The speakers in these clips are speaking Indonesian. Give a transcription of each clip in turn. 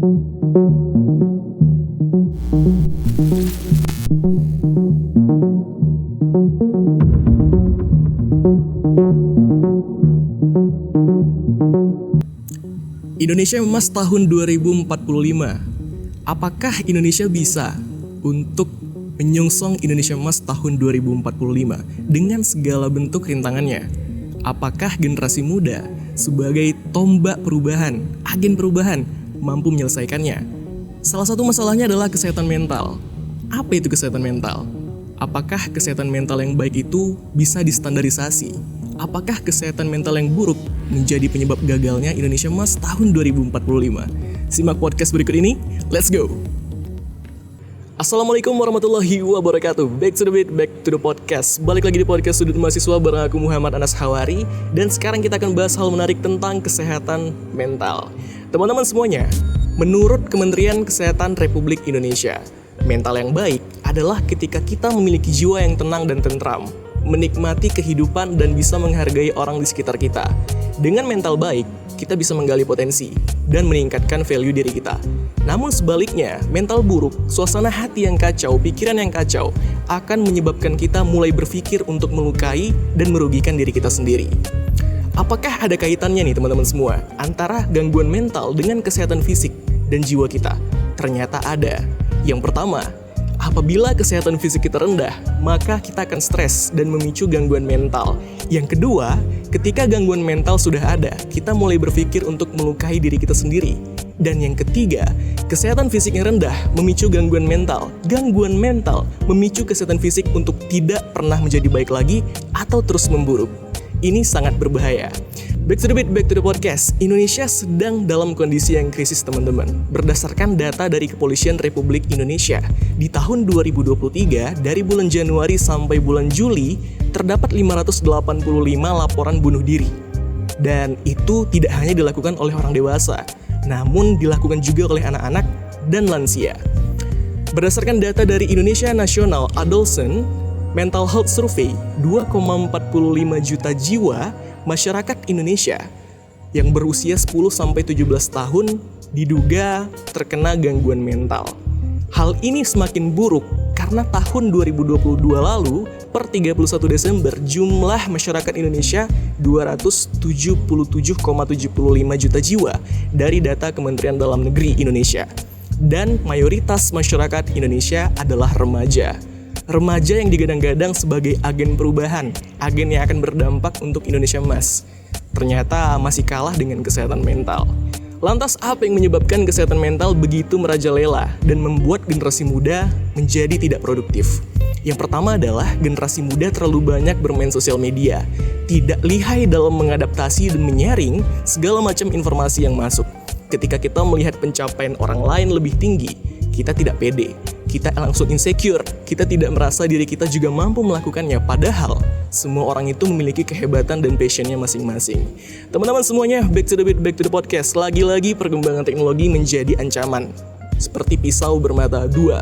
Indonesia Emas tahun 2045. Apakah Indonesia bisa untuk menyongsong Indonesia Emas tahun 2045 dengan segala bentuk rintangannya? Apakah generasi muda sebagai tombak perubahan, agen perubahan, mampu menyelesaikannya? Salah satu masalahnya adalah kesehatan mental. Apa itu kesehatan mental? Apakah kesehatan mental yang baik itu bisa distandarisasi? Apakah kesehatan mental yang buruk menjadi penyebab gagalnya Indonesia Emas tahun 2045? Simak podcast berikut ini, let's go! Assalamualaikum warahmatullahi wabarakatuh. Back to the beat, back to the podcast. Balik lagi di podcast Sudut Mahasiswa bareng aku Muhammad Anas Hawari. Dan sekarang kita akan bahas hal menarik tentang kesehatan mental. Teman-teman semuanya, menurut Kementerian Kesehatan Republik Indonesia, mental yang baik adalah ketika kita memiliki jiwa yang tenang dan tentram, menikmati kehidupan dan bisa menghargai orang di sekitar kita. Dengan mental baik, kita bisa menggali potensi dan meningkatkan value diri kita. Namun sebaliknya, mental buruk, suasana hati yang kacau, pikiran yang kacau, akan menyebabkan kita mulai berpikir untuk melukai dan merugikan diri kita sendiri. Apakah ada kaitannya nih teman-teman semua antara gangguan mental dengan kesehatan fisik dan jiwa kita? Ternyata ada. Yang pertama, apabila kesehatan fisik kita rendah, maka kita akan stres dan memicu gangguan mental. Yang kedua, ketika gangguan mental sudah ada, kita mulai berpikir untuk melukai diri kita sendiri. Dan yang ketiga, kesehatan fisik yang rendah memicu gangguan mental. Gangguan mental memicu kesehatan fisik untuk tidak pernah menjadi baik lagi atau terus memburuk. Ini sangat berbahaya. Back to the beat, back to the podcast. Indonesia sedang dalam kondisi yang krisis teman-teman. Berdasarkan data dari Kepolisian Republik Indonesia, di tahun 2023, dari bulan Januari sampai bulan Juli, terdapat 585 laporan bunuh diri. Dan itu tidak hanya dilakukan oleh orang dewasa, namun dilakukan juga oleh anak-anak dan lansia. Berdasarkan data dari Indonesia National Adolescent Mental Health Survey, 2,45 juta jiwa masyarakat Indonesia yang berusia 10-17 tahun diduga terkena gangguan mental. Hal ini semakin buruk karena tahun 2022 lalu, per 31 Desember, jumlah masyarakat Indonesia 277,75 juta jiwa dari data Kementerian Dalam Negeri Indonesia. Dan mayoritas masyarakat Indonesia adalah remaja. Remaja yang digadang-gadang sebagai agen perubahan, agen yang akan berdampak untuk Indonesia Emas, ternyata masih kalah dengan kesehatan mental. Lantas apa yang menyebabkan kesehatan mental begitu merajalela dan membuat generasi muda menjadi tidak produktif? Yang pertama adalah generasi muda terlalu banyak bermain sosial media, tidak lihai dalam mengadaptasi dan menyaring segala macam informasi yang masuk. Ketika kita melihat pencapaian orang lain lebih tinggi, kita tidak pede. Kita langsung insecure, kita tidak merasa diri kita juga mampu melakukannya, padahal semua orang itu memiliki kehebatan dan passionnya masing-masing. Teman-teman semuanya, back to the beat, back to the podcast. Lagi-lagi perkembangan teknologi menjadi ancaman, seperti pisau bermata dua.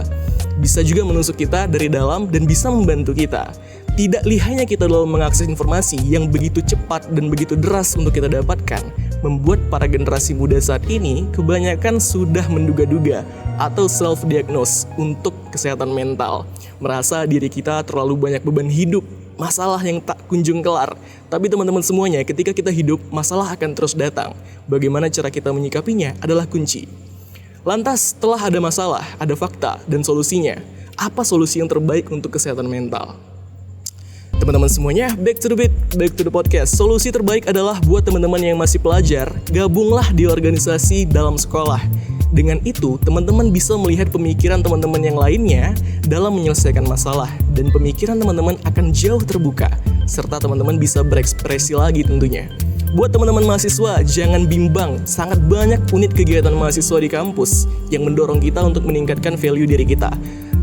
Bisa juga menusuk kita dari dalam dan bisa membantu kita. Tidak lihainya kita dalam mengakses informasi yang begitu cepat dan begitu deras untuk kita dapatkan, membuat para generasi muda saat ini kebanyakan sudah menduga-duga atau self-diagnose untuk kesehatan mental. Merasa diri kita terlalu banyak beban hidup, masalah yang tak kunjung kelar. Tapi teman-teman semuanya, ketika kita hidup, masalah akan terus datang. Bagaimana cara kita menyikapinya adalah kunci. Lantas, setelah ada masalah, ada fakta dan solusinya. Apa solusi yang terbaik untuk kesehatan mental? Teman-teman semuanya, back to the beat, back to the podcast. Solusi terbaik adalah buat teman-teman yang masih pelajar, gabunglah di organisasi dalam sekolah. Dengan itu, teman-teman bisa melihat pemikiran teman-teman yang lainnya dalam menyelesaikan masalah, dan pemikiran teman-teman akan jauh terbuka, serta teman-teman bisa berekspresi lagi tentunya. Buat teman-teman mahasiswa, jangan bimbang, sangat banyak unit kegiatan mahasiswa di kampus yang mendorong kita untuk meningkatkan value diri kita.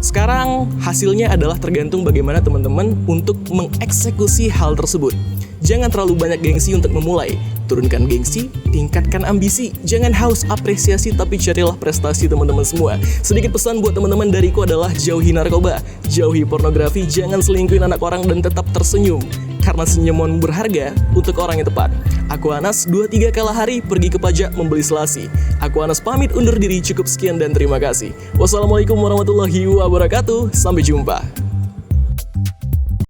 Sekarang, hasilnya adalah tergantung bagaimana teman-teman untuk mengeksekusi hal tersebut. Jangan terlalu banyak gengsi untuk memulai. Turunkan gengsi, tingkatkan ambisi. Jangan haus apresiasi, tapi carilah prestasi teman-teman semua. Sedikit pesan buat teman-teman dariku adalah jauhi narkoba, jauhi pornografi, jangan selingkuhin anak orang dan tetap tersenyum. karena senyuman berharga untuk orang yang tepat. Aku Anas 2-3 kala hari pergi ke pajak membeli selasi. Aku Anas pamit undur diri, cukup sekian dan terima kasih. Wassalamualaikum warahmatullahi wabarakatuh. Sampai jumpa.